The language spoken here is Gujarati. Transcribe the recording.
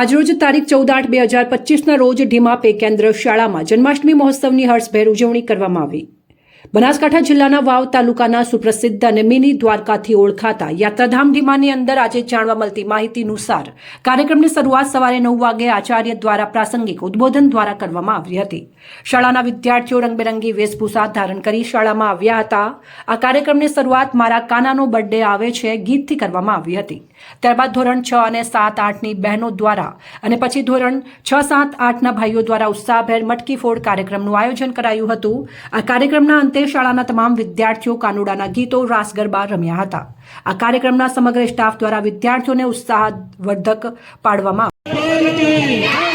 આજરોજ તારીખ 14/8/2025ના રોજ ઢીમા પે કેન્દ્ર શાળામાં જન્માષ્ટમી મહોત્સવની હર્ષભેર ઉજવણી કરવામાં આવી। બનાસકાંઠા જિલ્લાના વાવ તાલુકાના સુપ્રસિદ્ધ અને મિની દ્વારકાથી ઓળખાતા યાત્રાધામ ઢીમાની અંદર આજે જાણવા મળતી માહિતી અનુસાર કાર્યક્રમની શરૂઆત સવારે 9 વાગે આચાર્ય દ્વારા પ્રાસંગિક ઉદ્બોધન દ્વારા કરવામાં આવી હતી। શાળાના વિદ્યાર્થીઓ રંગબેરંગી વેશભૂષા ધારણ કરી શાળામાં આવ્યા હતા। આ કાર્યક્રમની શરૂઆત મારા કાનાનો બર્થડે આવે છે ગીતથી કરવામાં આવી હતી। ત્યારબાદ ધોરણ 6 અને 7, 8ની બહેનો દ્વારા અને પછી ધોરણ 6, 7, 8ના ભાઈઓ દ્વારા ઉત્સાહભેર મટકી ફોડ કાર્યક્રમનું આયોજન કરાયું હતું। આ કાર્યક્રમના અંતે શાળાના તમામ વિદ્યાર્થીઓ કાનુડાના ગીતો રાસ ગરબા રમ્યા હતા। આ કાર્યક્રમના સમગ્ર સ્ટાફ દ્વારા વિદ્યાર્થીઓને ઉત્સાહવર્ધક પાડવામાં આવ્યા।